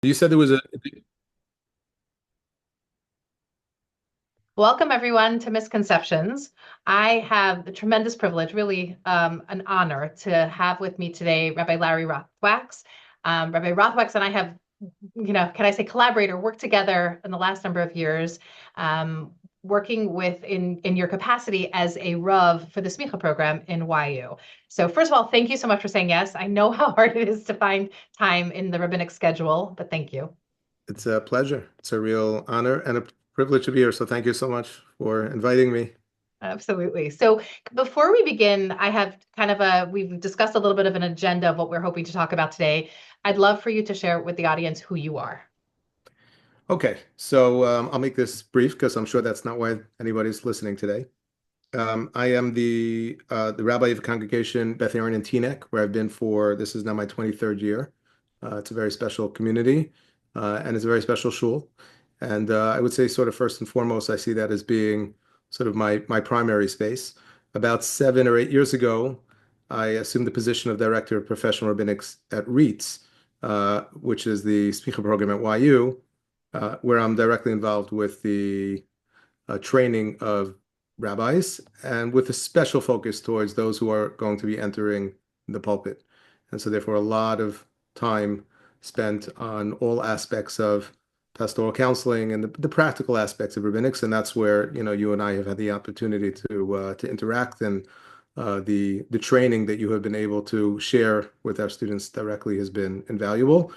You said there was a. Welcome, everyone, to Misconceptions. I have the tremendous privilege, really an honor, to have with me today Rabbi Larry Rothwachs. Rabbi Rothwachs and I have, can I say collaborate or work together in the last number of years, um, working with in your capacity as a Rav for the semicha program in YU. So first of all, thank you so much for saying yes. I know how hard it is to find time in the rabbinic schedule, but thank you. It's a pleasure. It's a real honor and a privilege to be here. So thank you so much for inviting me. Absolutely. So before we begin, I have we've discussed a little bit of an agenda of what we're hoping to talk about today. I'd love for you to share with the audience who you are. Okay, so I'll make this brief because I'm sure that's not why anybody's listening today. I am the rabbi of a congregation, Beth Aaron and Teaneck, where I've been for this is now my 23rd year. It's a very special community, and it's a very special shul. And I would say, sort of first and foremost, I see that as being sort of my primary space. About 7 or 8 years ago, I assumed the position of Director of Professional Rabbinics at RIETS, which is the semicha program at YU, where I'm directly involved with the training of rabbis and with a special focus towards those who are going to be entering the pulpit. And so, therefore, a lot of time spent on all aspects of pastoral counseling and the practical aspects of rabbinics. And that's where, you and I have had the opportunity to interact, and the training that you have been able to share with our students directly has been invaluable.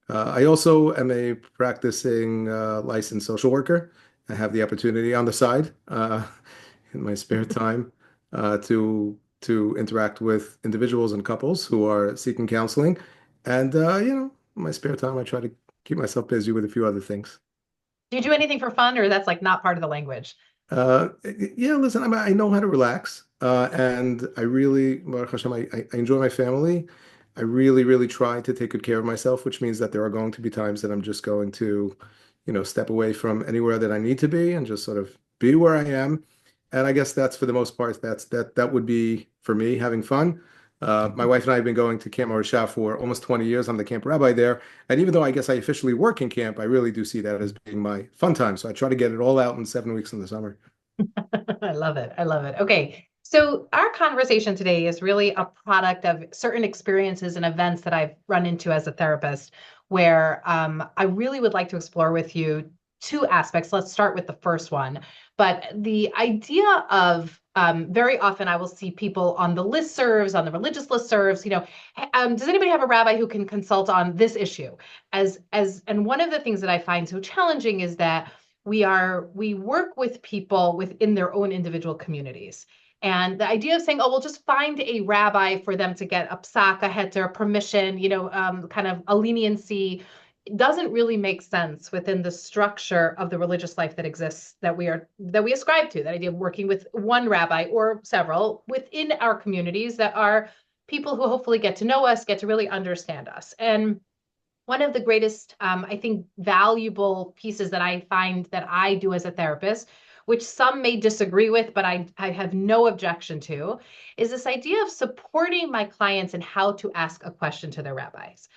I also am a practicing licensed social worker. I have the opportunity on the side in my spare time to interact with individuals and couples who are seeking counseling. And in my spare time, I try to keep myself busy with a few other things. Do you do anything for fun, or that's like not part of the language? Uh, yeah, listen, I know how to relax, and I really, Baruch Hashem, I enjoy my family. I really, really try to take good care of myself, which means that there are going to be times that I'm just going to, step away from anywhere that I need to be and just sort of be where I am. And I guess that's for the most part, that would be for me having fun. My wife and I have been going to Camp Morasha for almost 20 years. I'm the camp rabbi there. And even though I guess I officially work in camp, I really do see that as being my fun time. So I try to get it all out in 7 weeks in the summer. I love it. I love it. Okay. So our conversation today is really a product of certain experiences and events that I've run into as a therapist, where I really would like to explore with you two aspects. Let's start with the first one. But the idea of very often I will see people on the listservs, on the religious listservs, does anybody have a rabbi who can consult on this issue? And one of the things that I find so challenging is that we work with people within their own individual communities. And the idea of saying, oh, we'll just find a rabbi for them to get a psak, a heter, permission, kind of a leniency, doesn't really make sense within the structure of the religious life that exists, that we ascribe to. That idea of working with one rabbi or several within our communities that are people who hopefully get to know us, get to really understand us. And one of the greatest, I think, valuable pieces that I find that I do as a therapist, which some may disagree with, but I have no objection to, is this idea of supporting my clients in how to ask a question to their rabbis.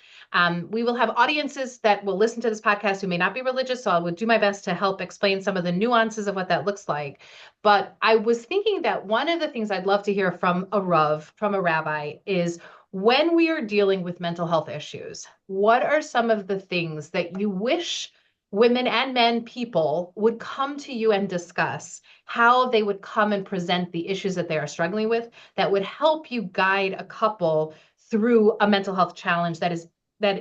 We will have audiences that will listen to this podcast who may not be religious, so I will do my best to help explain some of the nuances of what that looks like. But I was thinking that one of the things I'd love to hear from a Rav, from a rabbi, is when we are dealing with mental health issues, what are some of the things that you wish women and men, people, would come to you and discuss, how they would come and present the issues that they are struggling with, that would help you guide a couple through a mental health challenge that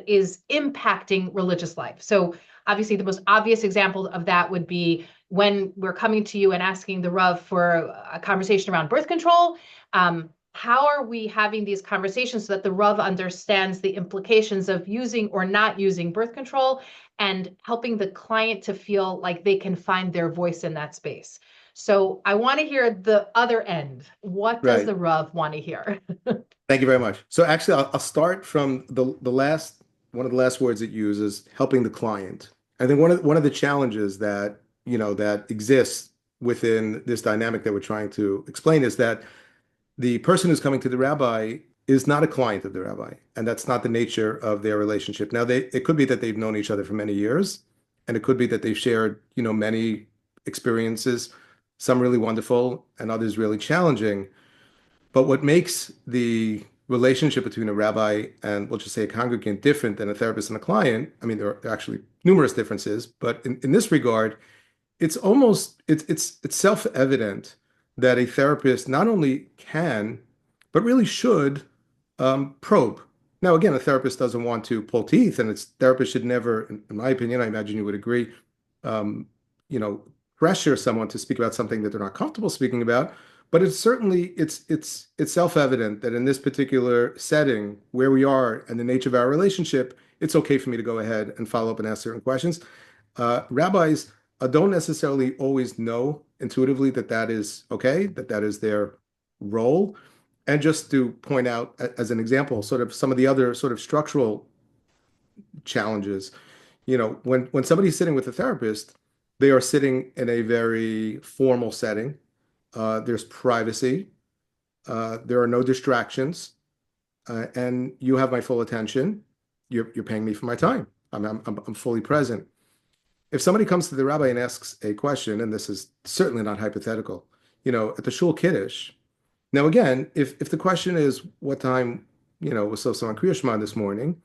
is impacting religious life? So obviously the most obvious example of that would be when we're coming to you and asking the Rav for a conversation around birth control. How are we having these conversations so that the Rav understands the implications of using or not using birth control, and helping the client to feel like they can find their voice in that space? So I want to hear the other end. What does Right. the Rav want to hear? Thank you very much. So actually, I'll start from the last one of the last words it uses, helping the client. I think one of the challenges that that exists within this dynamic that we're trying to explain is that the person who's coming to the rabbi is not a client of the rabbi, and that's not the nature of their relationship. Now, it could be that they've known each other for many years, and it could be that they've shared, many experiences, some really wonderful and others really challenging. But what makes the relationship between a rabbi and, we'll just say, a congregant different than a therapist and a client, I mean, there are actually numerous differences, but in this regard, it's self-evident that a therapist not only can, but really should probe. Now, again, a therapist doesn't want to pull teeth, and its therapist should never, in my opinion, I imagine you would agree, um, you know, pressure someone to speak about something that they're not comfortable speaking about. But it's self-evident that in this particular setting where we are and the nature of our relationship, it's okay for me to go ahead and follow up and ask certain questions. Rabbis don't necessarily always know intuitively that that is okay, that that is their role. And just to point out as an example, sort of some of the other sort of structural challenges, when somebody's sitting with a therapist, they are sitting in a very formal setting. There's privacy. There are no distractions, and you have my full attention. You're paying me for my time. I'm fully present. If somebody comes to the rabbi and asks a question, and this is certainly not hypothetical, at the shul kiddush. Now, again, if the question is what time, was so on Kriya Shema this morning,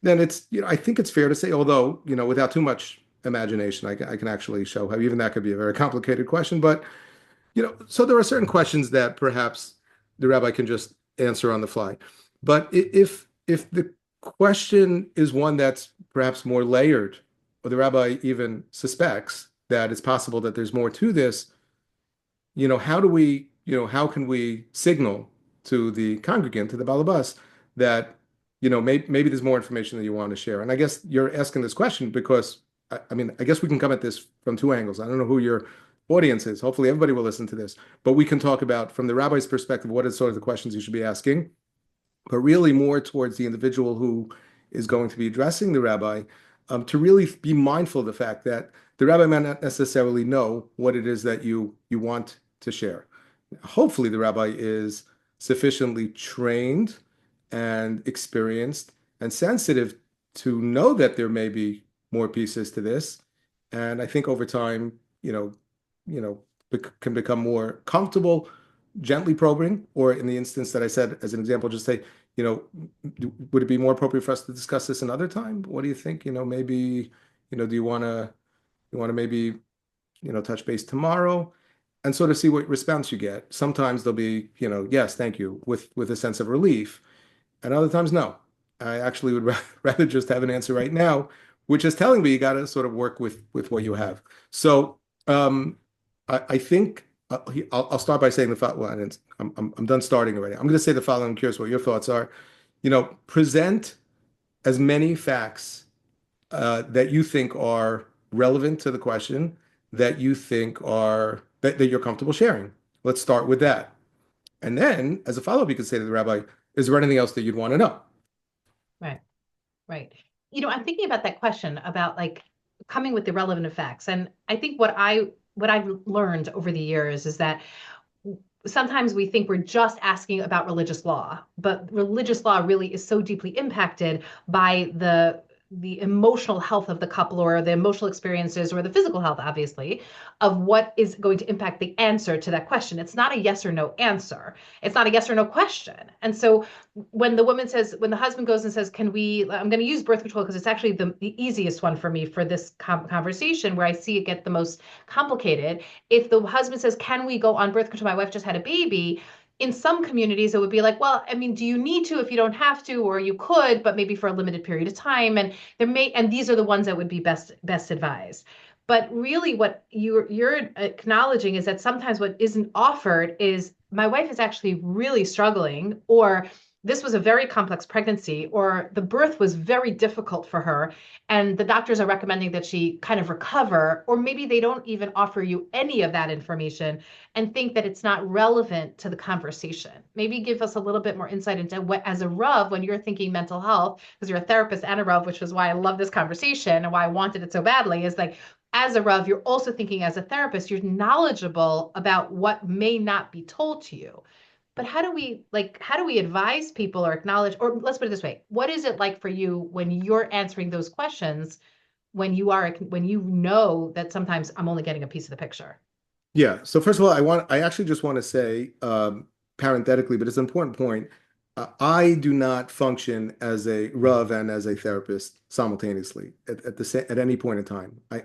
then it's, I think it's fair to say, although, without too much imagination, I can actually show how even that could be a very complicated question. But, so there are certain questions that perhaps the rabbi can just answer on the fly. But if the question is one that's perhaps more layered, or the rabbi even suspects that it's possible that there's more to this, how can we signal to the congregant, to the balabas, that, maybe there's more information that you want to share? And I guess you're asking this question because, I guess we can come at this from two angles. I don't know who your audience is. Hopefully everybody will listen to this, but we can talk about from the rabbi's perspective, what is sort of the questions you should be asking, but really more towards the individual who is going to be addressing the rabbi, to really be mindful of the fact that the rabbi might not necessarily know what it is that you want to share. Hopefully the rabbi is sufficiently trained and experienced and sensitive to know that there may be more pieces to this. And I think over time, can become more comfortable, gently probing, or in the instance that I said as an example, just say, would it be more appropriate for us to discuss this another time? What do you think? Maybe, do you want to maybe, touch base tomorrow, and sort of see what response you get. Sometimes they'll be, yes, thank you, with a sense of relief, and other times, no. I actually would rather just have an answer right now, which is telling me you got to sort of work with what you have. So I think I'll start by saying the following. I'm done starting already. I'm going to say the following. I'm curious what your thoughts are. Present as many facts that you think are relevant to the question, that you think are that you're comfortable sharing. Let's start with that. And then, as a follow-up, you could say to the rabbi, is there anything else that you'd want to know? Right, right. I'm thinking about that question about like coming with the relevant facts. And I think what I've learned over the years is that sometimes we think we're just asking about religious law, but religious law really is so deeply impacted by the emotional health of the couple, or the emotional experiences, or the physical health, obviously, of what is going to impact the answer to that question. It's not a yes or no answer. It's not a yes or no question. And so when the husband goes and says, I'm going to use birth control because it's actually the easiest one for me for this conversation where I see it get the most complicated. If the husband says, can we go on birth control? My wife just had a baby. In some communities, it would be like, well, do you need to if you don't have to, or you could, but maybe for a limited period of time. And these are the ones that would be best advised. But really what you're acknowledging is that sometimes what isn't offered is my wife is actually really struggling, or this was a very complex pregnancy, or the birth was very difficult for her, and the doctors are recommending that she kind of recover, or maybe they don't even offer you any of that information and think that it's not relevant to the conversation. Maybe give us a little bit more insight into what, as a Rav, when you're thinking mental health, because you're a therapist and a Rav, which is why I love this conversation and why I wanted it so badly, is like, as a Rav, you're also thinking as a therapist, you're knowledgeable about what may not be told to you. but how do we advise people or acknowledge, or let's put it this way, what is it like for you when you're answering those questions, when you know that sometimes I'm only getting a piece of the picture? Yeah. So first of all, I actually just want to say, parenthetically, but it's an important point. I do not function as a Rav and as a therapist simultaneously at any point in time. We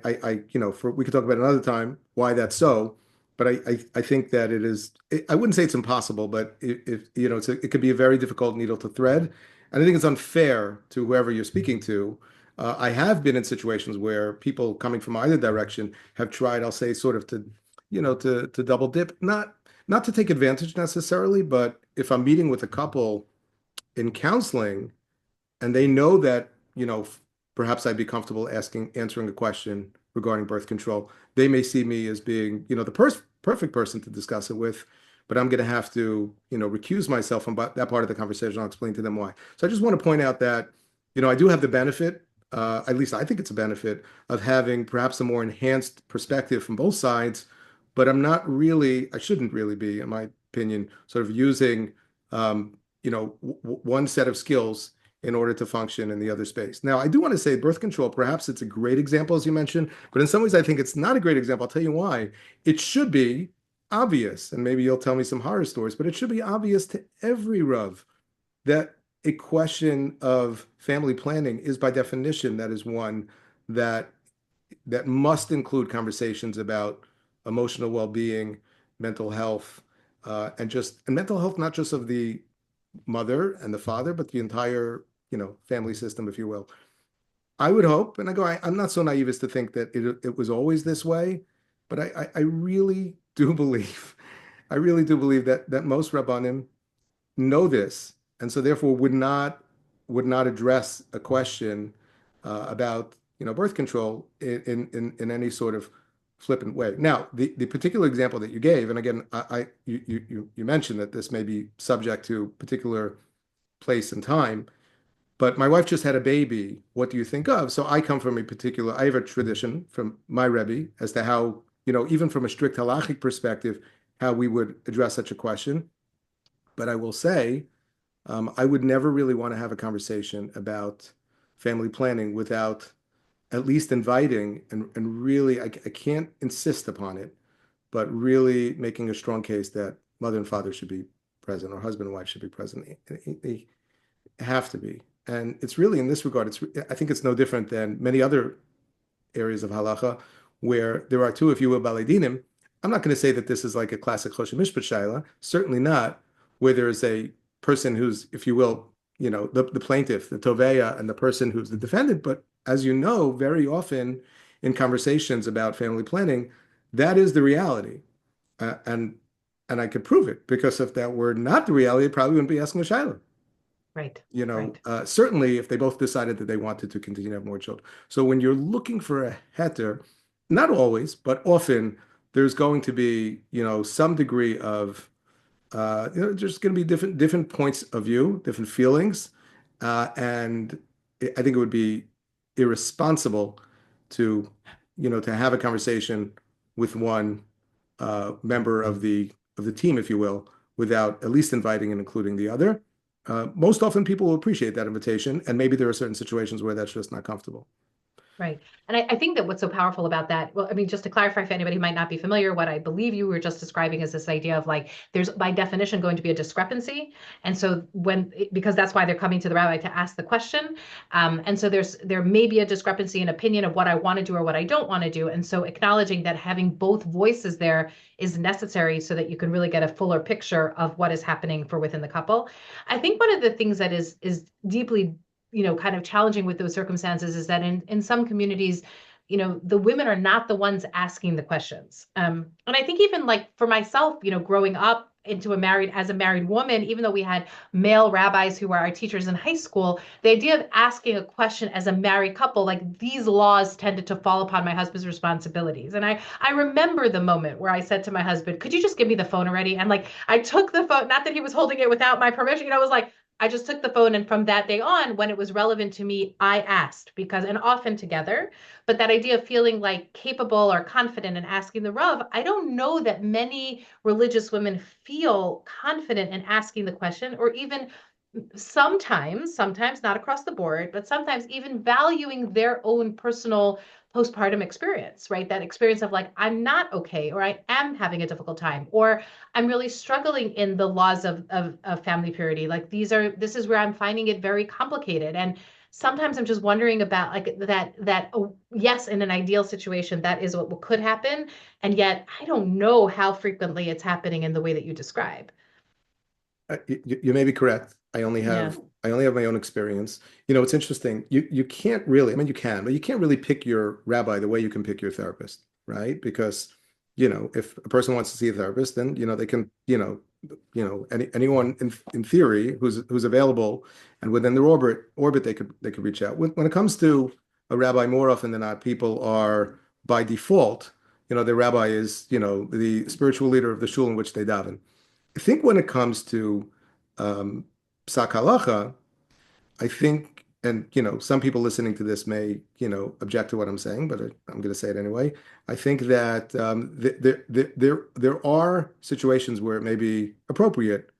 could talk about another time why that's so, but I think that I wouldn't say it's impossible, but it could be a very difficult needle to thread. And I think it's unfair to whoever you're speaking to. I have been in situations where people coming from either direction have tried, I'll say, sort of to double dip, not to take advantage necessarily, but if I'm meeting with a couple in counseling and they know that, perhaps I'd be comfortable answering a question regarding birth control, they may see me as being, the perfect person to discuss it with, but I'm going to have to, recuse myself from that part of the conversation. I'll explain to them why. So I just want to point out that, I do have the benefit, at least I think it's a benefit, of having perhaps a more enhanced perspective from both sides, but I shouldn't really be, in my opinion, sort of using, one set of skills in order to function in the other space. Now, I do want to say birth control, perhaps it's a great example, as you mentioned, but in some ways I think it's not a great example. I'll tell you why. It should be obvious, and maybe you'll tell me some horror stories, but it should be obvious to every Rav that a question of family planning is by definition, that is one that must include conversations about emotional well-being, mental health, and mental health, not just of the mother and the father, but the entire, family system, if you will. I would hope, and I'm not so naive as to think that it was always this way, but I really do believe, that most Rabbanim know this, and so therefore would not address a question about birth control in any sort of flippant way. Now, the particular example that you gave, and again, you mentioned that this may be subject to particular place and time, but my wife just had a baby. What do you think of? So I have a tradition from my Rebbe as to how, even from a strict halachic perspective, how we would address such a question. But I will say, I would never really want to have a conversation about family planning without at least inviting and really, I can't insist upon it, but really making a strong case that mother and father should be present, or husband and wife should be present. They have to be. And it's really, in this regard, I think it's no different than many other areas of halacha where there are two, if you will, balei dinim. I'm not going to say that this is like a classic choshen mishpat shaila, certainly not, where there is a person who's, if you will, the plaintiff, the toveya, and the person who's the defendant. But as you know, very often in conversations about family planning, that is the reality. And I could prove it, because if that were not the reality, I probably wouldn't be asking a shaila. Right. Certainly if they both decided that they wanted to continue to have more children. So when you're looking for a heter, not always, but often there's going to be, some degree of, there's going to be different points of view, different feelings. And I think it would be irresponsible to, to have a conversation with one member of the team, if you will, without at least inviting and including the other. Most often people will appreciate that invitation, and maybe there are certain situations where that's just not comfortable. Right. And I think that what's so powerful about that, well, I mean, just to clarify for anybody who might not be familiar, what I believe you were just describing is this idea of like, there's by definition going to be a discrepancy. And so because that's why they're coming to the rabbi to ask the question. And so there may be a discrepancy in opinion of what I want to do or what I don't want to do. And so acknowledging that having both voices there is necessary so that you can really get a fuller picture of what is happening for within the couple. I think one of the things that is deeply kind of challenging with those circumstances is that in some communities, the women are not the ones asking the questions. And I think even like for myself, growing up as a married woman, even though we had male rabbis who were our teachers in high school, the idea of asking a question as a married couple, like these laws tended to fall upon my husband's responsibilities. And I remember the moment where I said to my husband, could you just give me the phone already? And like, I took the phone, not that he was holding it without my permission, I was like, I just took the phone, and from that day on, when it was relevant to me, I asked, because, and often together. But that idea of feeling like capable or confident in asking the Rav, I don't know that many religious women feel confident in asking the question, or even sometimes not across the board, but sometimes even valuing their own personal postpartum experience, right? That experience of like, I'm not okay, or I am having a difficult time, or I'm really struggling in the laws of family purity. Like this is where I'm finding it very complicated. And sometimes I'm just wondering about like that oh, yes, in an ideal situation, that is what could happen. And yet I don't know how frequently it's happening in the way that you describe. You may be correct. Yeah. I only have my own experience. It's interesting. You can't really, I mean, you can, but you can't really pick your rabbi the way you can pick your therapist, right? Because, if a person wants to see a therapist, then, they can, anyone in theory who's available and within their orbit they could reach out. When it comes to a rabbi, more often than not, people are by default, the rabbi is, the spiritual leader of the shul in which they daven. I think when it comes to um, psak halacha, I think, and some people listening to this may, object to what I'm saying, but I'm going to say it anyway. I think that there are situations where it may be appropriate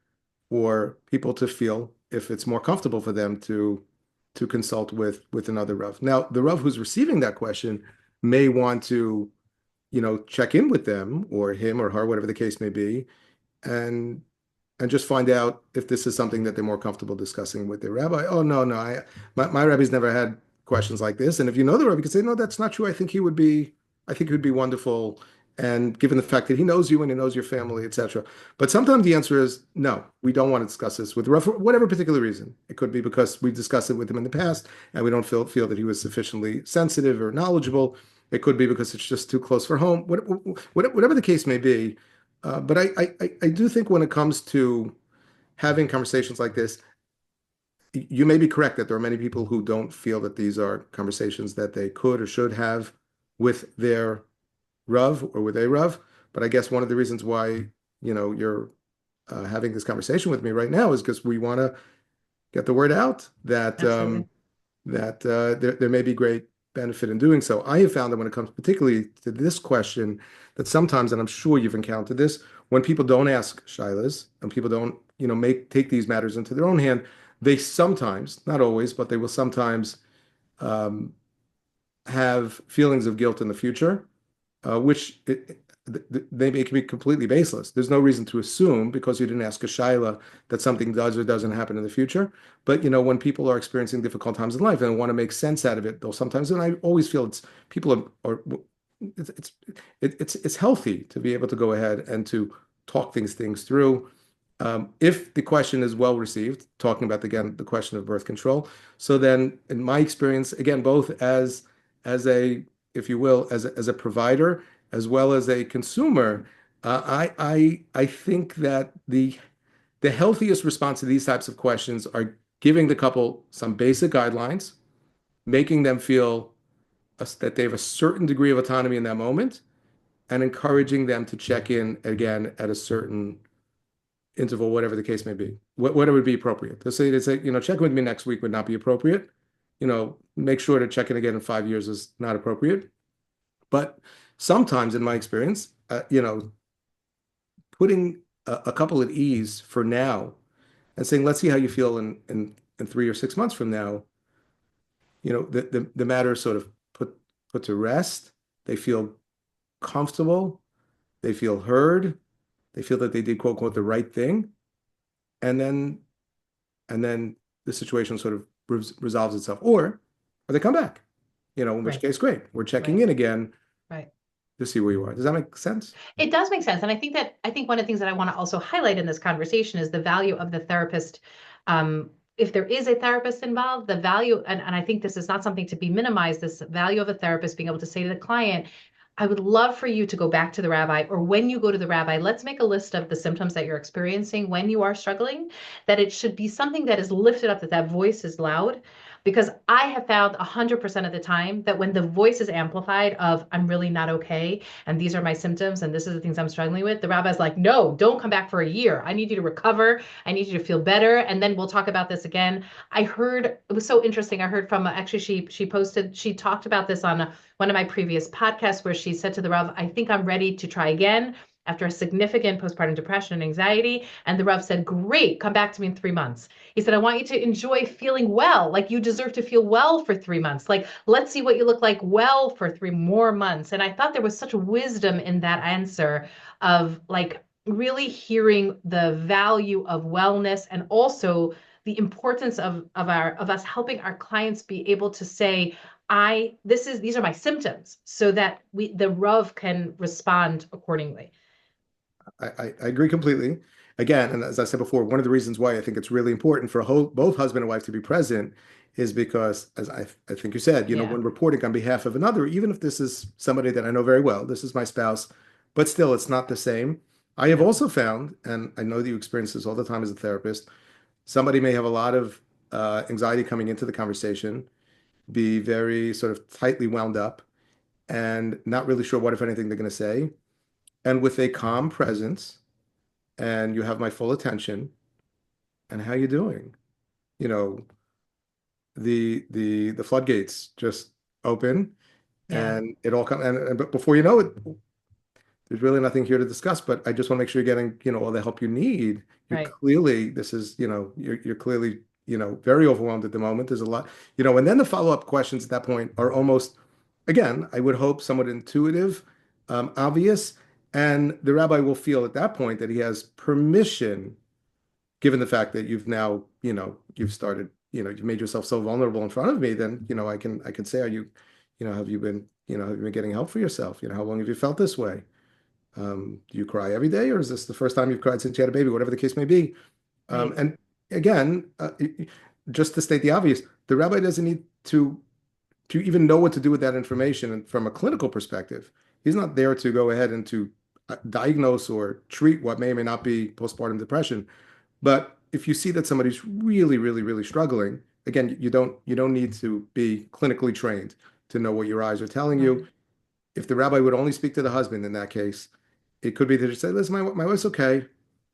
for people to feel if it's more comfortable for them to consult with another Rav. Now, the Rav who's receiving that question may want to, check in with them or him or her, whatever the case may be, and just find out if this is something that they're more comfortable discussing with their rabbi. Oh, no, no, my rabbi's never had questions like this. And if you know the rabbi, you can say, no, that's not true. I think he would be wonderful. And given the fact that he knows you and he knows your family, etc. But sometimes the answer is no, we don't want to discuss this with the rabbi for whatever particular reason. It could be because we've discussed it with him in the past and we don't feel that he was sufficiently sensitive or knowledgeable. It could be because it's just too close for home. Whatever the case may be, but I do think when it comes to having conversations like this, you may be correct that there are many people who don't feel that these are conversations that they could or should have with their Rav or with a Rav. But I guess one of the reasons why, you're having this conversation with me right now is because we want to get the word out that Absolutely. there may be great benefit in doing so. I have found that when it comes particularly to this question, that sometimes, and I'm sure you've encountered this, when people don't ask shilas and people don't, take these matters into their own hand, they sometimes, not always, but they will sometimes um, have feelings of guilt in the future, which they can be completely baseless. There's no reason to assume because you didn't ask a shaila that something does or doesn't happen in the future. But when people are experiencing difficult times in life and want to make sense out of it, they'll sometimes, and I always feel it's people are it's healthy to be able to go ahead and to talk things through. If the question is well received, talking about again the question of birth control. So then, in my experience, again, both as a, if you will, as a provider as well as a consumer, I think that the healthiest response to these types of questions are giving the couple some basic guidelines, making them feel that they have a certain degree of autonomy in that moment, and encouraging them to check in again at a certain interval, whatever the case may be. What would be appropriate. They say, check with me next week would not be appropriate. Make sure to check in again in 5 years is not appropriate. But sometimes, in my experience, putting a couple at ease for now and saying, let's see how you feel in 3 or 6 months from now, the matter is sort of put to rest. They feel comfortable. They feel heard. They feel that they did quote unquote the right thing. And then the situation sort of resolves itself. Or they come back, in which Right. case, great. We're checking Right. in again Right. to see where you are. Does that make sense? It does make sense. And I think one of the things that I want to also highlight in this conversation is the value of the therapist. If there is a therapist involved, the value, and I think this is not something to be minimized, this value of a therapist being able to say to the client, I would love for you to go back to the rabbi, or when you go to the rabbi, let's make a list of the symptoms that you're experiencing when you are struggling, that it should be something that is lifted up, that voice is loud, because I have found 100% of the time that when the voice is amplified of I'm really not okay, and these are my symptoms, and this is the things I'm struggling with, the rabbi's like, no, don't come back for a year. I need you to recover. I need you to feel better, and then we'll talk about this again. I heard, it was so interesting. I heard from, actually, she talked about this on one of my previous podcasts where she said to the Rav, I think I'm ready to try again after a significant postpartum depression and anxiety. And the Rav said, great, come back to me in 3 months. He said, I want you to enjoy feeling well. Like you deserve to feel well for 3 months. Like, let's see what you look like well for 3 more months. And I thought there was such wisdom in that answer of like really hearing the value of wellness and also the importance of us helping our clients be able to say, these are my symptoms, so that the Rav can respond accordingly. I agree completely. Again, and as I said before, one of the reasons why I think it's really important for both husband and wife to be present is because, as I think you said, Yeah. when reporting on behalf of another, even if this is somebody that I know very well, this is my spouse, but still, it's not the same. I have also found, and I know that you experience this all the time as a therapist, somebody may have a lot of anxiety coming into the conversation, be very sort of tightly wound up, and not really sure what, if anything, they're going to say. And with a calm presence, and you have my full attention, and how you doing? You know, the floodgates just open, Yeah. and it all comes. And but before you know it, there's really nothing here to discuss. But I just want to make sure you're getting, all the help you need. You're Right. clearly, this is, you're clearly, very overwhelmed at the moment. There's a lot, and then the follow-up questions at that point are almost, again, I would hope somewhat intuitive, obvious, and the rabbi will feel at that point that he has permission, given the fact that you've now, you've started, you've made yourself so vulnerable in front of me, then, I can say, are you, have you been, have you been getting help for yourself? How long have you felt this way? Do you cry every day, or is this the first time you've cried since you had a baby? Whatever the case may be. Right. And again, just to state the obvious, the rabbi doesn't need to even know what to do with that information. And from a clinical perspective, he's not there to go ahead and to diagnose or treat what may or may not be postpartum depression. But if you see that somebody's really, really, really struggling, again, you don't need to be clinically trained to know what your eyes are telling Right. you. If the rabbi would only speak to the husband in that case, it could be that he say, listen, my wife's okay.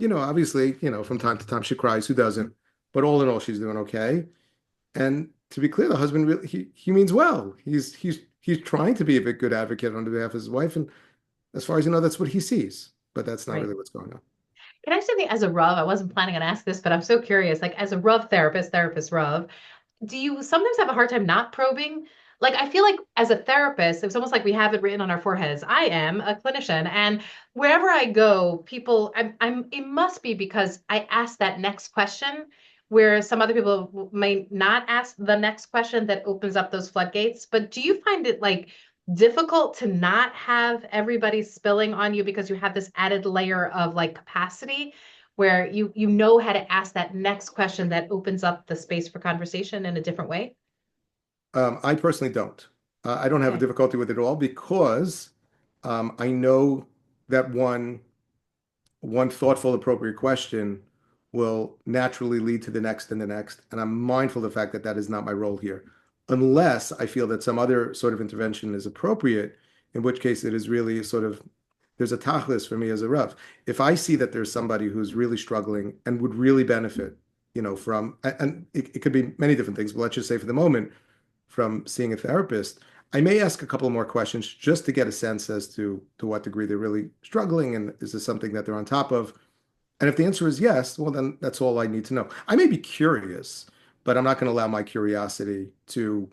Obviously, from time to time she cries, who doesn't? But all in all, she's doing okay. And to be clear, the husband really he means well. He's trying to be a good advocate on behalf of his wife, and as far as you know, that's what he sees. But that's not Right. really what's going on. Can I say something as a Rav? I wasn't planning on asking this, but I'm so curious. Like as a Rav therapist Rav, do you sometimes have a hard time not probing? Like I feel like as a therapist, it's almost like we have it written on our foreheads. I am a clinician, and wherever I go, people, it must be because I ask that next question, where some other people may not ask the next question that opens up those floodgates. But do you find it like difficult to not have everybody spilling on you because you have this added layer of like capacity where you know how to ask that next question that opens up the space for conversation in a different way? I personally don't. I don't have a Okay. difficulty with it at all because I know that one thoughtful, appropriate question will naturally lead to the next and the next. And I'm mindful of the fact that that is not my role here, unless I feel that some other sort of intervention is appropriate, in which case it is really sort of, there's a tachlis for me as a Rav. If I see that there's somebody who's really struggling and would really benefit, from, and it could be many different things, but let's just say for the moment, from seeing a therapist, I may ask a couple more questions just to get a sense as to what degree they're really struggling, and is this something that they're on top of? And if the answer is yes, well, then that's all I need to know. I may be curious, but I'm not going to allow my curiosity to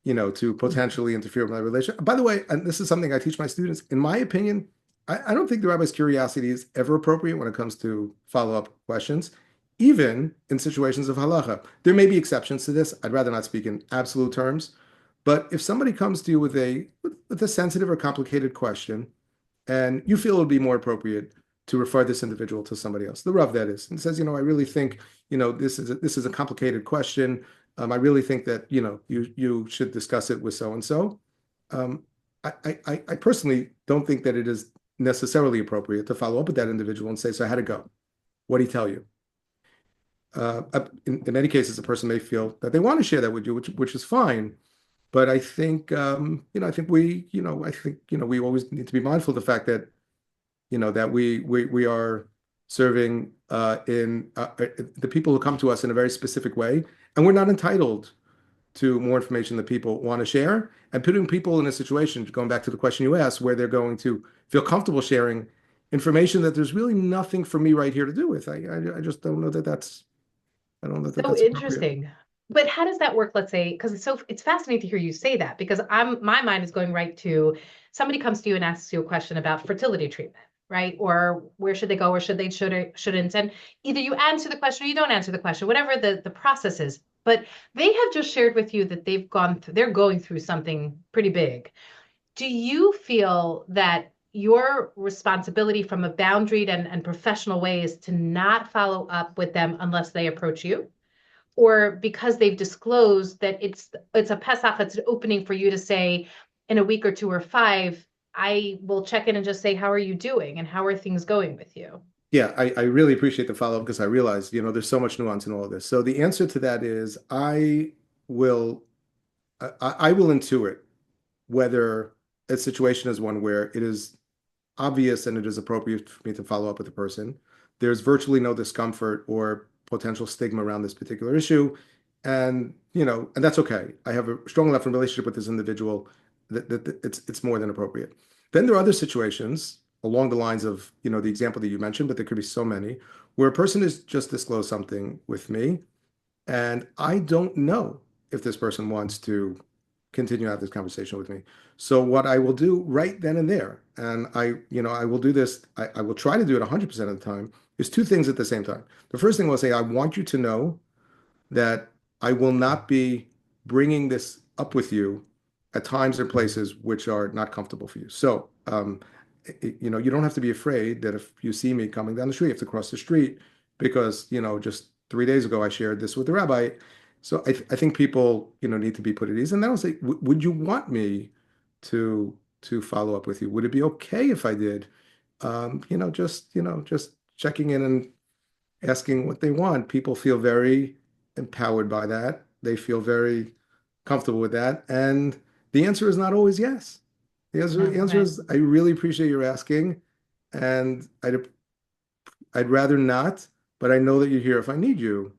potentially interfere with my relationship. By the way, and this is something I teach my students, in my opinion, I don't think the rabbi's curiosity is ever appropriate when it comes to follow-up questions, even in situations of halacha. There may be exceptions to this. I'd rather not speak in absolute terms. But if somebody comes to you with a sensitive or complicated question, and you feel it would be more appropriate to refer this individual to somebody else, the Rav that is, and says, I really think, this is a complicated question. I really think that, you should discuss it with so and so. I personally don't think that it is necessarily appropriate to follow up with that individual and say, so how'd it go? What did he tell you? in many cases, a person may feel that they want to share that with you, which is fine. But I think, we always need to be mindful of the fact that, that we are serving in the people who come to us in a very specific way, and we're not entitled to more information that people want to share, and putting people in a situation, going back to the question you asked, where they're going to feel comfortable sharing information that there's really nothing for me right here to do with. I just don't know that that's I don't know that So that's appropriate. interesting. But how does that work? Let's say, because it's fascinating to hear you say that because my mind is going right to somebody comes to you and asks you a question about fertility treatment, right? Or where should they go, or shouldn't. And either you answer the question or you don't answer the question, whatever the process is. But they have just shared with you that they're going through something pretty big. Do you feel that your responsibility from a boundaried and professional way is to not follow up with them unless they approach you? Or because they've disclosed that it's a Pesach, it's an opening for you to say in a week or two or five, I will check in and just say, how are you doing? And how are things going with you? Yeah, I really appreciate the follow-up because I realize, there's so much nuance in all of this. So the answer to that is will I will intuit whether a situation is one where it is obvious and it is appropriate for me to follow up with the person. There's virtually no discomfort or potential stigma around this particular issue. And that's okay. I have a strong enough relationship with this individual that it's more than appropriate. Then there are other situations along the lines of, the example that you mentioned, but there could be so many, where a person has just disclosed something with me, and I don't know if this person wants to continue to have this conversation with me. So what I will do right then and there, and I will do this, I will try to do it 100% of the time, is two things at the same time. The first thing I will say, I want you to know that I will not be bringing this up with you at times or places which are not comfortable for you. So, you don't have to be afraid that if you see me coming down the street, you have to cross the street because, just 3 days ago, I shared this with the rabbi. So I think people, need to be put at ease. And then I'll say, would you want me to follow up with you? Would it be okay if I did? Just checking in and asking what they want. People feel very empowered by that. They feel very comfortable with that. And the answer is not always yes. The answer Right. is I really appreciate your asking, and I'd rather not, but I know that you're here if I need you.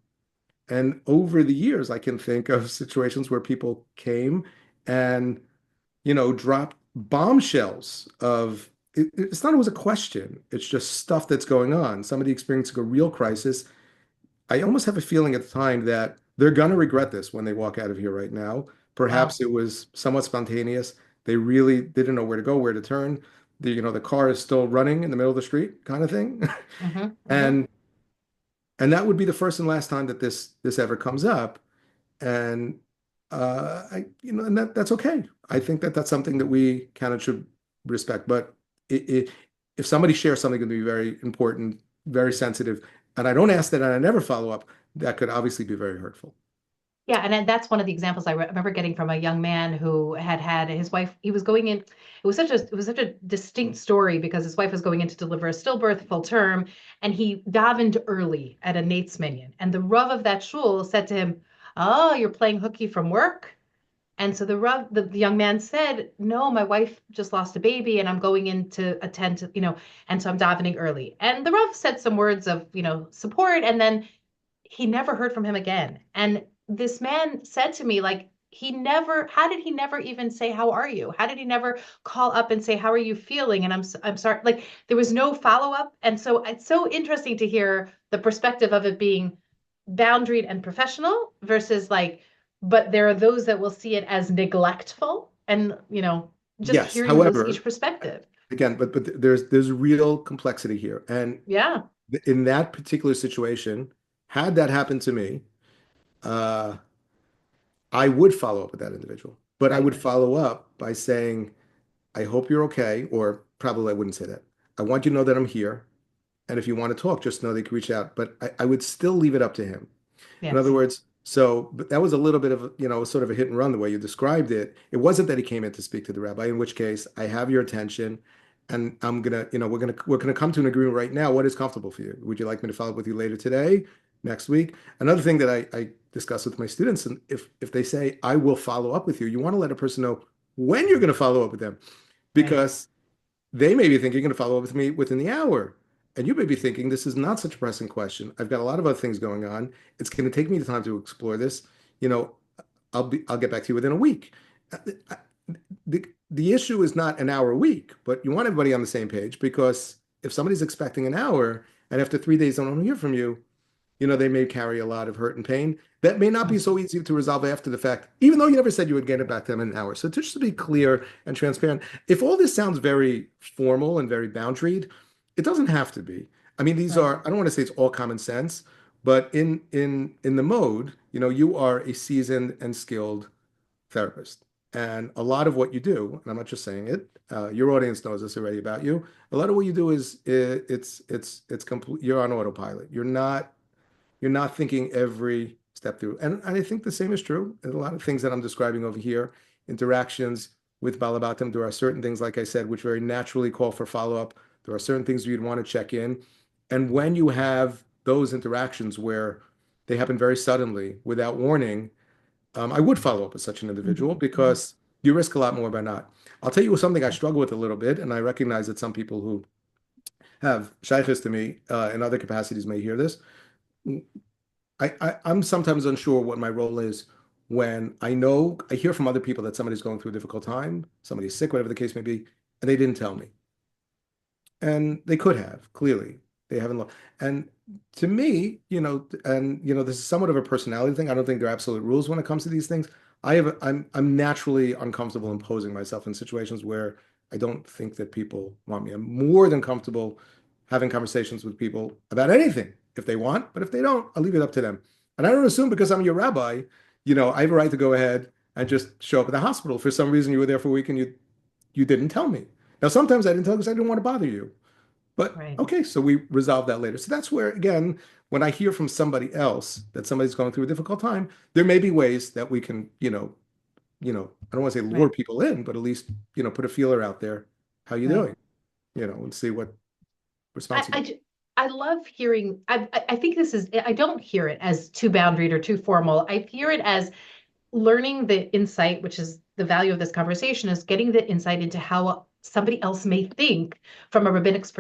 And over the years, I can think of situations where people came and, dropped bombshells of it's not always a question. It's just stuff that's going on. Somebody experiencing a real crisis. I almost have a feeling at the time that they're going to regret this when they walk out of here right now. Wow. Perhaps it was somewhat spontaneous. They really didn't know where to go, where to turn. The car is still running in the middle of the street, kind of thing. Hmm. Hmm. And and that would be the first and last time that this ever comes up. And and that's okay. I think that that's something that we kind of should respect. But if somebody shares something going to be very important, very sensitive, and I don't ask that and I never follow up, that could obviously be very hurtful. Yeah, and then that's one of the examples I remember getting from a young man who had his wife. He was going in. It was such a distinct story because his wife was going in to deliver a stillbirth full term, and he davened early at a Nate's minyan. And the Rav of that shul said to him, "Oh, you're playing hooky from work." And so the young man said, "No, my wife just lost a baby, and I'm going in to attend to, and so I'm davening early." And the Rav said some words of, support, and then he never heard from him again. And this man said to me, like, how did he never even say, how are you? How did he never call up and say, how are you feeling? And I'm sorry, like, there was no follow up. And so it's so interesting to hear the perspective of it being boundaried and professional versus like, but there are those that will see it as neglectful and, just Yes. hearing those However, each perspective. again, but there's real complexity here. And Yeah. in that particular situation, had that happened to me, uh, I would follow up with that individual, but I Right. would follow up by saying, I hope you're okay, or probably I wouldn't say that. I want you to know that I'm here. And if you want to talk, just know they can reach out. But I would still leave it up to him. In other Yes. words, so but that was a little bit of, sort of a hit and run the way you described it. It wasn't that he came in to speak to the rabbi, in which case I have your attention and we're gonna come to an agreement right now. What is comfortable for you? Would you like me to follow up with you later today, next week? Another thing that I discuss with my students, and if they say I will follow up with you, you want to let a person know when you're going to follow up with them, Right. because they may be thinking you're going to follow up with me within the hour. And you may be thinking, this is not such a pressing question. I've got a lot of other things going on. It's going to take me the time to explore this. You know, I'll get back to you within a week. The issue is not an hour a week, but you want everybody on the same page, because if somebody's expecting an hour and after 3 days they don't hear from you, they may carry a lot of hurt and pain. That may not be so easy to resolve after the fact, even though you never said you would get it back to them in an hour. So just to be clear and transparent, if all this sounds very formal and very boundaried, it doesn't have to be. I mean, these Right. are, I don't want to say it's all common sense, but in the mode, you are a seasoned and skilled therapist. And a lot of what you do, and I'm not just saying it, your audience knows this already about you. A lot of what you do is it's complete. You're on autopilot. You're not thinking every step through. And I think the same is true. And a lot of things that I'm describing over here, interactions with Balabatim, there are certain things, like I said, which very naturally call for follow-up. There are certain things you'd want to check in. And when you have those interactions where they happen very suddenly without warning, I would follow up with such an individual, Mhm. Mhm. because you risk a lot more by not. I'll tell you something I struggle with a little bit, and I recognize that some people who have shaykhs to me in other capacities may hear this. I'm sometimes unsure what my role is when I hear from other people that somebody's going through a difficult time, somebody's sick, whatever the case may be, and they didn't tell me. And they could have, clearly. They haven't. And to me, this is somewhat of a personality thing. I don't think there are absolute rules when it comes to these things. I'm naturally uncomfortable imposing myself in situations where I don't think that people want me. I'm more than comfortable having conversations with people about anything if they want, but if they don't, I'll leave it up to them. And I don't assume because I'm your rabbi, I have a right to go ahead and just show up at the hospital. For some reason, you were there for a week and you didn't tell me. Now, sometimes I didn't tell because I didn't want to bother you. But Right. okay, so we resolve that later. So that's where, again, when I hear from somebody else that somebody's going through a difficult time, there may be ways that we can, I don't want to say lure Right. people in, but at least, put a feeler out there. How you Right. doing? And see what I, response you I, get. ju- I love hearing, I think this is, I don't hear it as too boundaried or too formal. I hear it as learning the insight, which is the value of this conversation, is getting the insight into how somebody else may think from a rabbinical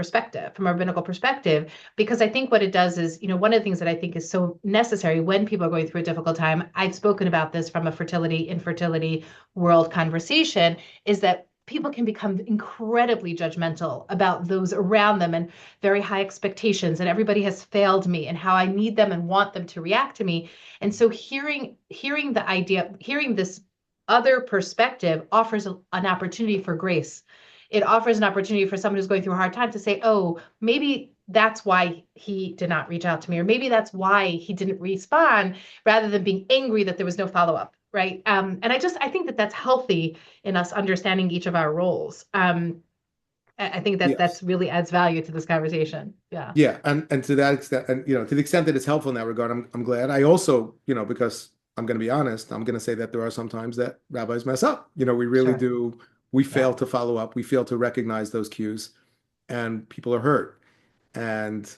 perspective, because I think what it does is, one of the things that I think is so necessary when people are going through a difficult time, I've spoken about this from a fertility, infertility world conversation, is that people can become incredibly judgmental about those around them and very high expectations, and everybody has failed me and how I need them and want them to react to me. And so hearing the idea, hearing this other perspective offers an opportunity for grace. It offers an opportunity for someone who's going through a hard time to say, oh, maybe that's why he did not reach out to me, or maybe that's why he didn't respond, rather than being angry that there was no follow-up, right? And I think that that's healthy in us understanding each of our roles. I think that Yes. that's really adds value to this conversation. Yeah. Yeah, and to that extent, and to the extent that it's helpful in that regard, I'm glad. I also, because I'm going to be honest, I'm going to say that there are some times that rabbis mess up. We really Sure. do. We Yeah. fail to follow up. We fail to recognize those cues, and people are hurt, and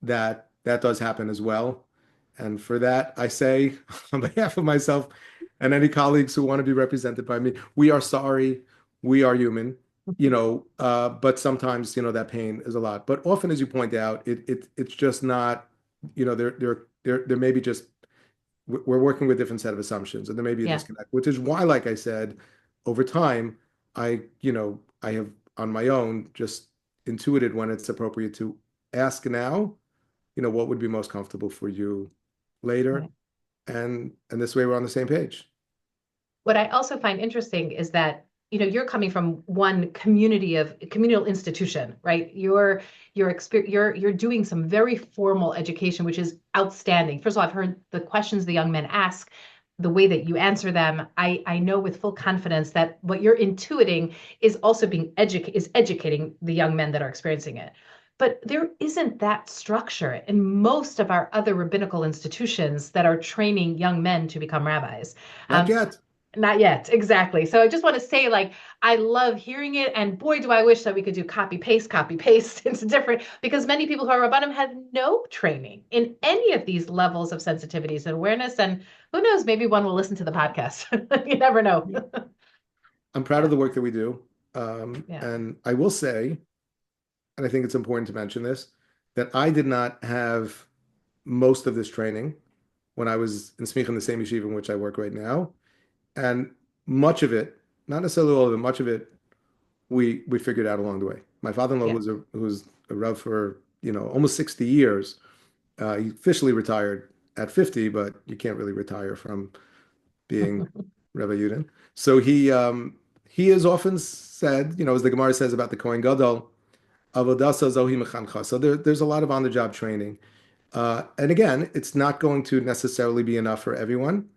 that does happen as well. And for that, I say on behalf of myself and any colleagues who want to be represented by me, we are sorry. We are human, but sometimes, that pain is a lot. But often, as you point out, it's just not, there may be just, we're working with different set of assumptions, and there may be a Yeah. disconnect, which is why, like I said, over time, I have on my own just intuited when it's appropriate to ask now, what would be most comfortable for you later, Right. and this way we're on the same page. What I also find interesting is that, you're coming from one communal institution, right? You're doing some very formal education, which is outstanding. First of all, I've heard the questions the young men ask, the way that you answer them. I know with full confidence that what you're intuiting is also educating the young men that are experiencing it. But there isn't that structure in most of our other rabbinical institutions that are training young men to become rabbis. Not Um, yet. Not yet, exactly. So I just want to say, like, I love hearing it, and boy, do I wish that we could do copy paste. It's different because many people who are Rabbanim have no training in any of these levels of sensitivities and awareness. And who knows, maybe one will listen to the podcast. You never know. I'm proud of Yeah, the work that we do. yeah, And I will say, and I think it's important to mention this, that I did not have most of this training when I was in semicha in the same yeshiva in which I work right now. And much of it, not necessarily all of it, much of it, we figured out along the way. My father-in-law, yeah. who was a Rav for, almost 60 years, he officially retired at 50, but you can't really retire from being Rabbi Yudin. So he has often said, as the Gemara says about the Kohen Gadol, Avodasa Zohi Mechancha. So there's a lot of on-the-job training. And again, it's not going to necessarily be enough for everyone,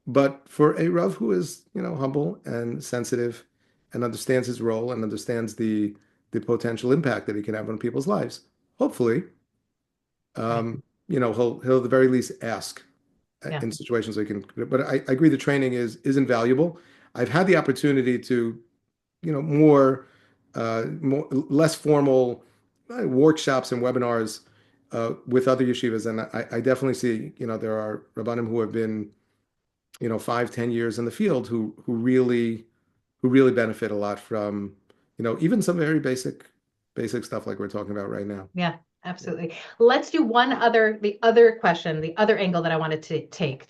but for a Rav who is, humble and sensitive and understands his role and understands the potential impact that he can have on people's lives, hopefully, Right. he'll at the very least ask Yeah. in situations where he can. But I agree the training is invaluable. I've had the opportunity to, more less formal workshops and webinars with other yeshivas, and I definitely see, there are rabbanim who have been, 5, 10 years in the field who really benefit a lot from, even some very basic stuff like we're talking about right now. Yeah, Yeah. absolutely. Let's do the other question, the other angle that I wanted to take.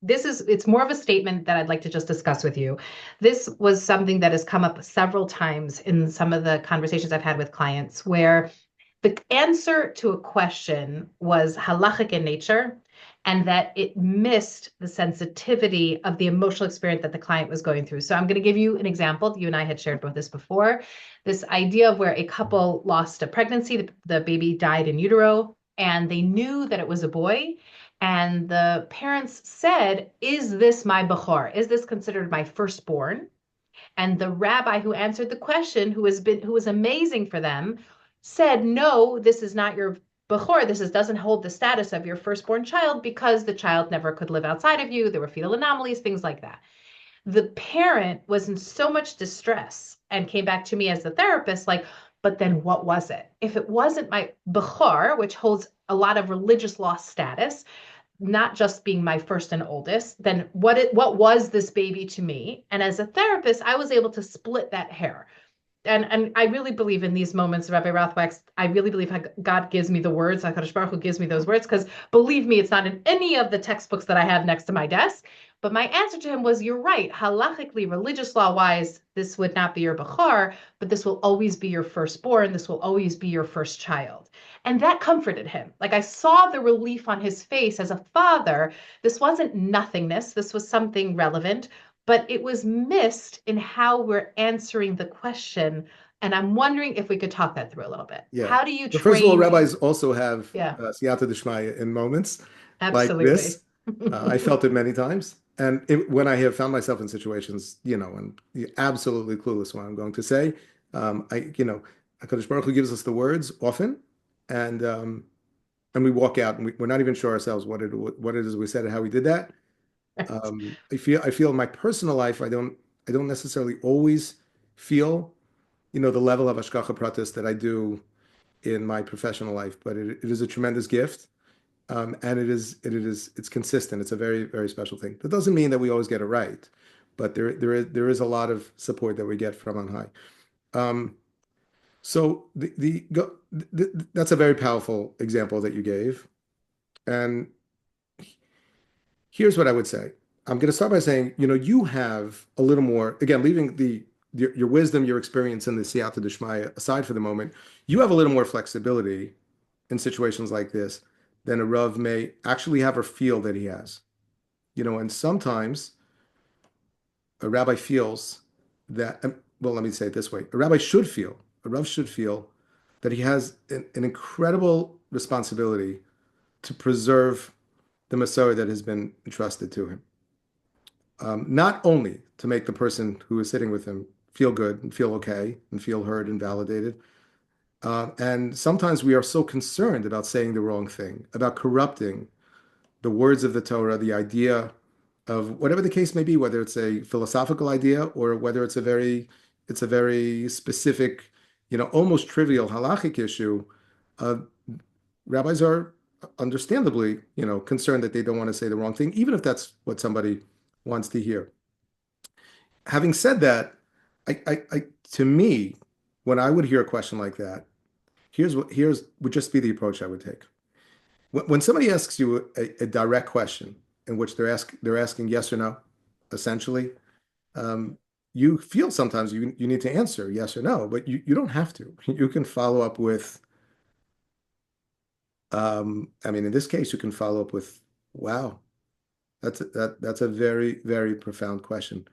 It's more of a statement that I'd like to just discuss with you. This was something that has come up several times in some of the conversations I've had with clients where the answer to a question was halachic in nature and that it missed the sensitivity of the emotional experience that the client was going through. So I'm going to give you an example. You and I had shared about this before. This idea of where a couple lost a pregnancy, the baby died in utero, and they knew that it was a boy. And the parents said, "Is this my bechor? Is this considered my firstborn?" And the rabbi who answered the question, who was amazing for them, said, "No, this is not your bechor. Doesn't hold the status of your firstborn child because the child never could live outside of you. There were fetal anomalies, things like that." The parent was in so much distress and came back to me as the therapist, like, but then what was it? If it wasn't my bechor, which holds a lot of religious law status, not just being my first and oldest, then what was this baby to me? And as a therapist, I was able to split that hair. And I really believe in these moments, Rabbi Rothwachs. I really believe God gives me the words, HaKadosh Baruch Hu gives me those words, because believe me, it's not in any of the textbooks that I have next to my desk. But my answer to him was, "You're right. Halachically, religious law wise, this would not be your bechor, but this will always be your firstborn. This will always be your first child." And that comforted him. Like I saw the relief on his face as a father. This wasn't nothingness. This was something relevant, but it was missed in how we're answering the question. And I'm wondering if we could talk that through a little bit. Yeah. How do you But first of all, train? rabbis also have Yeah, siyata d'shmaya in moments like absolutely. this. I felt it many times. And when I have found myself in situations, and you're absolutely clueless what I'm going to say, HaKadosh Baruch Hu gives us the words often, and we walk out and we're not even sure ourselves what it is we said and how we did that. I feel in my personal life, I don't necessarily always feel, the level of hashgacha pratis that I do in my professional life, but it is a tremendous gift. And it's consistent. It's a very, very special thing. That doesn't mean that we always get it right, but there is a lot of support that we get from on high. So that's a very powerful example that you gave. And here's what I would say. I'm going to start by saying, you have a little more, again, leaving your wisdom, your experience in the siyata d'shmaya aside for the moment, you have a little more flexibility in situations like this than a Rav may actually have or feel that he has. And sometimes a rabbi feels that, well, let me say it this way. A Rav should feel that he has an incredible responsibility to preserve the Masorah that has been entrusted to him. Not only to make the person who is sitting with him feel good and feel okay and feel heard and validated. And sometimes we are so concerned about saying the wrong thing, about corrupting the words of the Torah, the idea of whatever the case may be, whether it's a philosophical idea or whether it's a very specific, almost trivial halachic issue. Uh, Rabbis are understandably, concerned that they don't want to say the wrong thing, even if that's what somebody wants to hear. Having said that, to me, when I would hear a question like that, here's would just be the approach I would take. When somebody asks you a direct question in which they're asking yes or no, essentially, you feel sometimes you need to answer yes or no, but you don't have to. You can follow up with, I mean, in this case, you can follow up with, wow, that's a very, very profound question.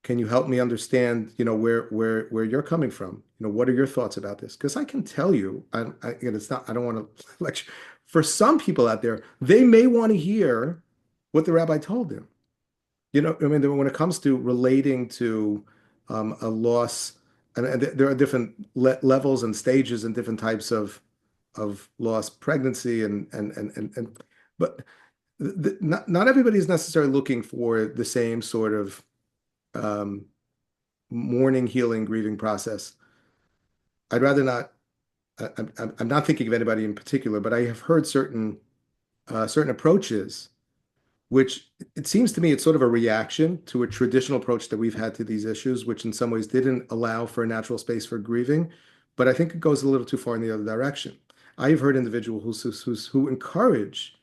Can you help me understand, where you're coming from? What are your thoughts about this? Because I can tell you, it's not, I don't want to lecture. For some people out there, they may want to hear what the rabbi told them. I mean, when it comes to relating to a loss, and there are different levels and stages and different types of loss, pregnancy, but not everybody is necessarily looking for the same sort of mourning, healing, grieving process. I'd rather not. I'm not thinking of anybody in particular, but I have heard certain approaches, which it seems to me it's sort of a reaction to a traditional approach that we've had to these issues, which in some ways didn't allow for a natural space for grieving, but I think it goes a little too far in the other direction. I have heard individuals who encourage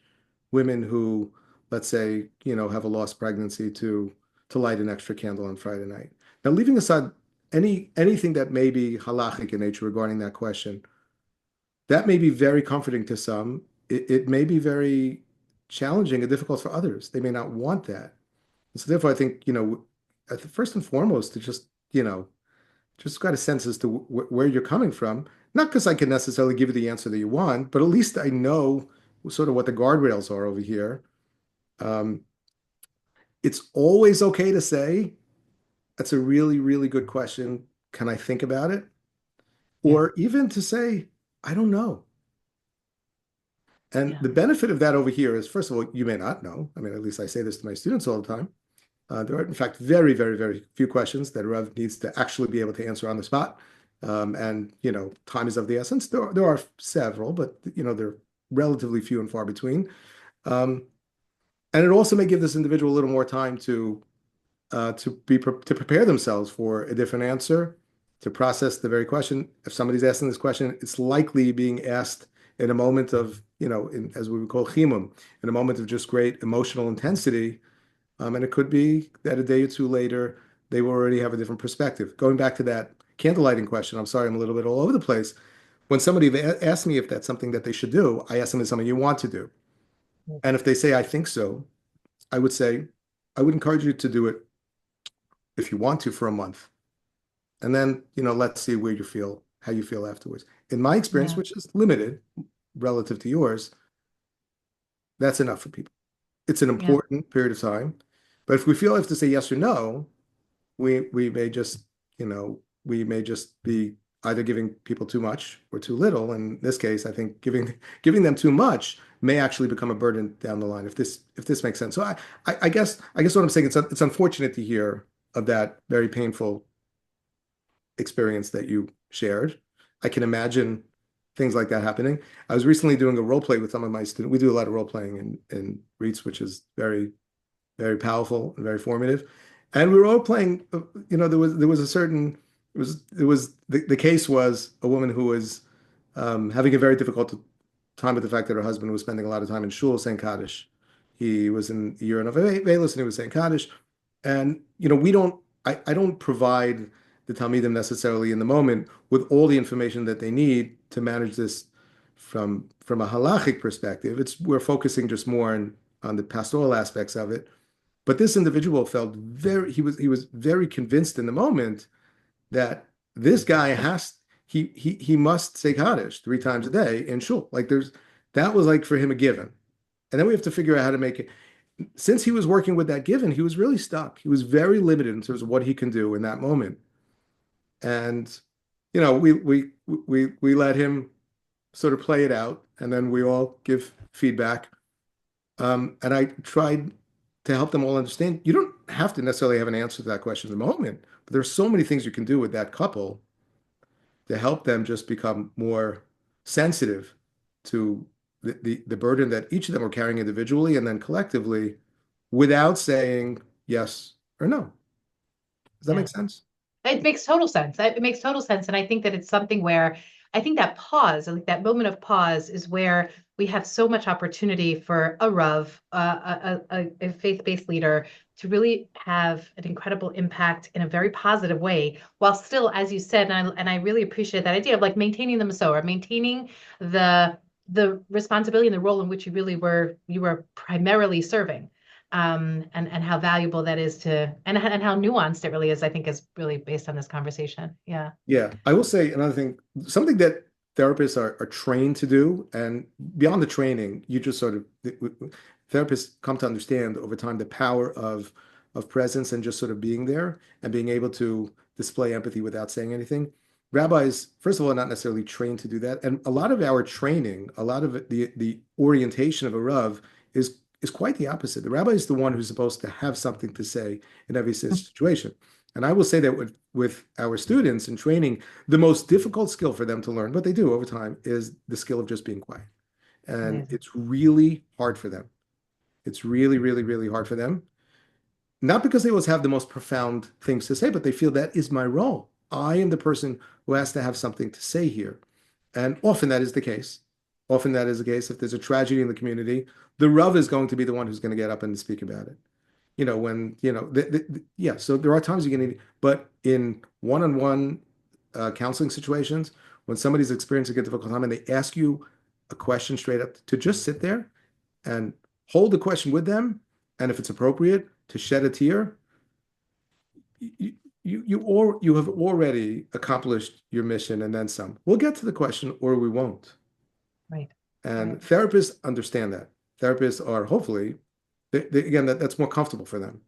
women who, let's say, have a lost pregnancy to light an extra candle on Friday night. Now, leaving aside anything that may be halachic in nature regarding that question, that may be very comforting to some. It may be very challenging and difficult for others. They may not want that. And so therefore, I think, first and foremost, to just got a sense as to where you're coming from. Not because I can necessarily give you the answer that you want, but at least I know sort of what the guardrails are over here. It's always okay to say, that's a really, really good question. Can I think about it? Yeah. Or even to say, I don't know. And Yeah. the benefit of that over here is, first of all, you may not know. I mean, at least I say this to my students all the time. There are, in fact, very, very, very few questions that Rev needs to actually be able to answer on the spot. And, time is of the essence. There are several, but, they're relatively few and far between. And it also may give this individual a little more time to prepare themselves for a different answer, to process the very question. If somebody's asking this question, it's likely being asked in a moment of, as we would call chimum, in a moment of just great emotional intensity. And it could be that a day or two later, they will already have a different perspective. Going back to that candlelighting question, I'm sorry, I'm a little bit all over the place. When somebody asks me if that's something that they should do, I ask them, is something you want to do? And if they say, I think so, I would say, I would encourage you to do it if you want to for a month. And then, let's see how you feel afterwards. In my experience, Yeah. which is limited relative to yours, that's enough for people. It's an important period of time. But if we feel I have to say yes or no, we may just, we may just be either giving people too much or too little. And in this case, I think giving them too much may actually become a burden down the line, if this makes sense. So I guess what I'm saying, it's unfortunate to hear of that very painful experience that you shared. I can imagine things like that happening. I was recently doing a role play with some of my students. We do a lot of role playing in RIETS, which is very, very powerful and very formative. And we were all playing, there was a certain, the case was a woman who was having a very difficult time with the fact that her husband was spending a lot of time in shul saying Kaddish. He was in the year of Avelis and he was saying Kaddish. And, I don't provide the Talmidim necessarily in the moment with all the information that they need to manage this from a halachic perspective. We're focusing just more on the pastoral aspects of it. But this individual felt he was very convinced in the moment that this guy he must say Kaddish 3 times a day in shul. That was like for him a given. And then we have to figure out how to make it. Since he was working with that given, he was really stuck. He was very limited in terms of what he can do in that moment. And, we let him sort of play it out, and then we all give feedback. And I tried to help them all understand. You don't have to necessarily have an answer to that question at the moment, but there's so many things you can do with that couple to help them just become more sensitive to the burden that each of them are carrying individually and then collectively without saying yes or no. Does that Yeah. make sense? It makes total sense. It makes total sense. And I think that it's something where I think that pause, like that moment of pause, is where we have so much opportunity for a Rav, a faith-based leader, to really have an incredible impact in a very positive way, while still, as you said, and I really appreciate that idea of like maintaining the Masorah, maintaining the the responsibility and the role in which you were primarily serving, and how valuable that is to, and how nuanced it really is, I think is really based on this conversation. Yeah. Yeah, I will say another thing, something that therapists are trained to do, and beyond the training, you just sort of therapists come to understand over time the power of presence and just sort of being there and being able to display empathy without saying anything. Rabbis, first of all, are not necessarily trained to do that, and a lot of our training, a lot of the orientation of a Rav is quite the opposite. The rabbi is the one who's supposed to have something to say in every situation. And I will say that with our students in training, the most difficult skill for them to learn, but they do over time, is the skill of just being quiet. And Amazing. it's really hard for them. It's really, really, really hard for them. Not because they always have the most profound things to say, but they feel that is my role. I am the person who has to have something to say here. And often that is the case. Often that is the case. If there's a tragedy in the community, the Rav is going to be the one who's going to get up and speak about it. When, yeah, so there are times you can, but in one-on-one counseling situations, when somebody's experiencing a difficult time and they ask you a question straight up, to just sit there and hold the question with them, and if it's appropriate, to shed a tear, you have already accomplished your mission and then some. We'll get to the question or we won't. Right. And Right. therapists understand that. Therapists are hopefully, again, that's more comfortable for them.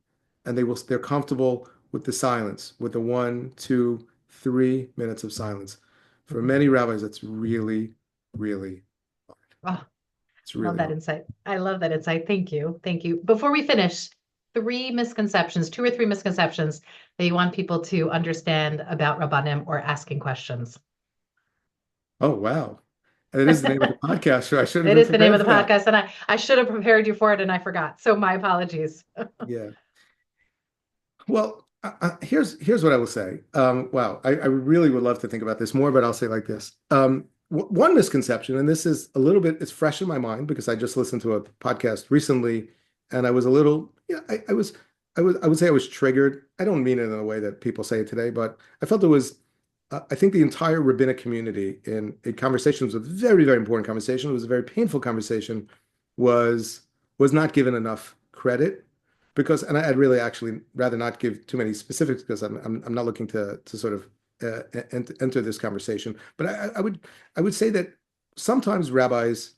And they're comfortable with the silence, with the 1, 2, 3 minutes of silence. For Mhm. many rabbis, that's really, really hard. Oh, It's love really that hard. insight. I love that insight. Thank you. Thank you. Before we finish, three misconceptions, two or three misconceptions that you want people to understand about Rabbanim or asking questions. Oh, wow. And it is the name of the podcast, so I should have It been is the name prepared of the for that. podcast, and I should have prepared you for it, and I forgot. So my apologies. Yeah. Well, here's what I will say. Wow, I really would love to think about this more, but I'll say like this. One misconception, and this is a little bit, it's fresh in my mind because I just listened to a podcast recently, and I was a little, yeah, I would say I was triggered. I don't mean it in a way that people say it today, but I felt it was. I think the entire rabbinic community in conversations, with very, very important conversation, it was a very painful conversation, was was not given enough credit because, and I'd really actually rather not give too many specifics because I'm not looking to sort of enter this conversation. But I would say that sometimes rabbis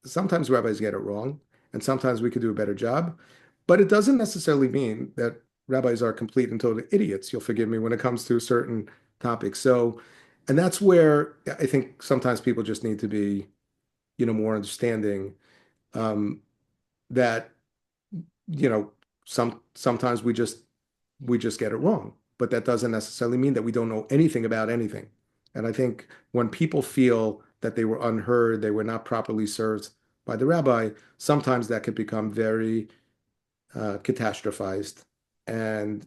sometimes rabbis get it wrong, and sometimes we could do a better job. But it doesn't necessarily mean that rabbis are complete and total idiots. You'll forgive me when it comes to certain topics. So, and that's where I think sometimes people just need to be, more understanding um, that you know, sometimes we just get it wrong, but that doesn't necessarily mean that we don't know anything about anything. And I think when people feel that they were unheard, they were not properly served by the rabbi, sometimes that could become very catastrophized, and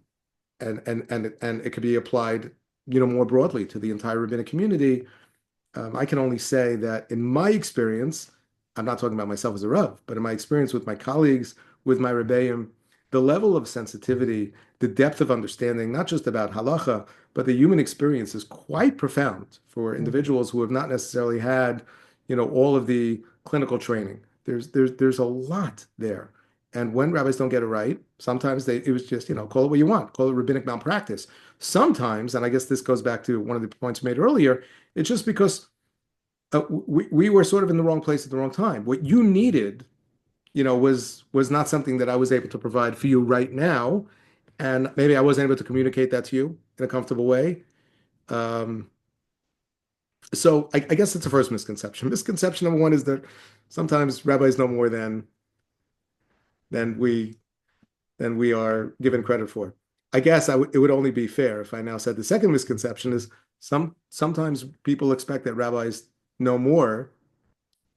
and it could be applied, more broadly to the entire rabbinic community. I can only say that in my experience, I'm not talking about myself as a Rav, but in my experience with my colleagues, with my Rebbeim, the level of sensitivity, the depth of understanding, not just about halacha, but the human experience is quite profound for Mhm. individuals who have not necessarily had, all of the clinical training. There's a lot there. And when rabbis don't get it right, sometimes it was just, call it what you want, call it rabbinic malpractice. Sometimes, and I guess this goes back to one of the points made earlier, it's just because we were sort of in the wrong place at the wrong time. What you needed, was not something that I was able to provide for you right now, and maybe I wasn't able to communicate that to you in a comfortable way. Um, so I guess that's the first misconception. Misconception number one is that sometimes rabbis know more than we than we are given credit for. I guess it would only be fair if I now said the second misconception is sometimes people expect that rabbis know more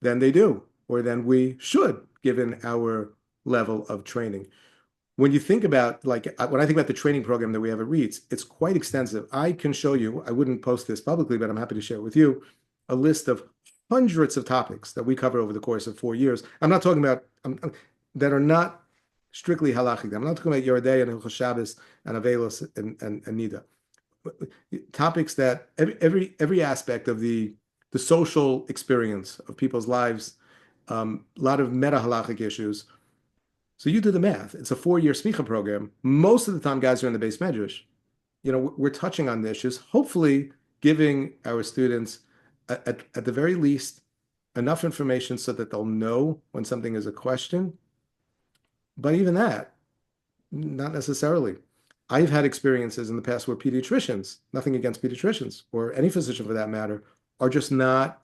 than they do, or than we should, given our level of training. When you think about, when I think about the training program that we have at RIETS, it's quite extensive. I can show you, I wouldn't post this publicly, but I'm happy to share it with you, a list of hundreds of topics that we cover over the course of 4 years. I'm not talking about, that are not strictly halachic. I'm not talking about Yoredei and Hilchos Shabbos and Avelos and Nida. Topics that every aspect of the social experience of people's lives, a lot of meta halachic issues. So you do the math. It's a 4-year smicha program. Most of the time, guys are in the base medrash. We're touching on the issues, hopefully giving our students, at the very least, enough information so that they'll know when something is a question. But even that, not necessarily. I've had experiences in the past where pediatricians, nothing against pediatricians, or any physician for that matter, are just not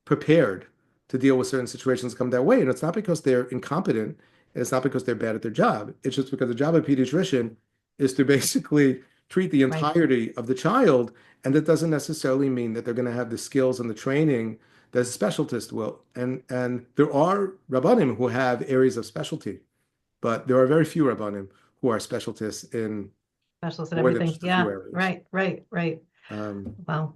prepared to deal with certain situations that come their way. And it's not because they're incompetent, and it's not because they're bad at their job. It's just because the job of a pediatrician is to basically treat the entirety of the child, and that doesn't necessarily mean that they're going to have the skills and the training that a specialist will. And there are Rabbanim who have areas of specialty, but there are very few Rabbanim who are specialists in everything. Yeah, right. Wow.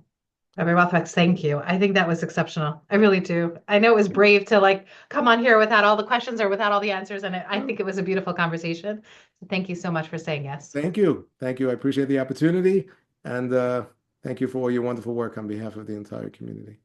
Rabbi Rothwachs, thank you. I think that was exceptional. I really do. I know it was brave to come on here without all the questions or without all the answers, and I think it was a beautiful conversation. So thank you so much for saying yes. Thank you. I appreciate the opportunity, and thank you for all your wonderful work on behalf of the entire community.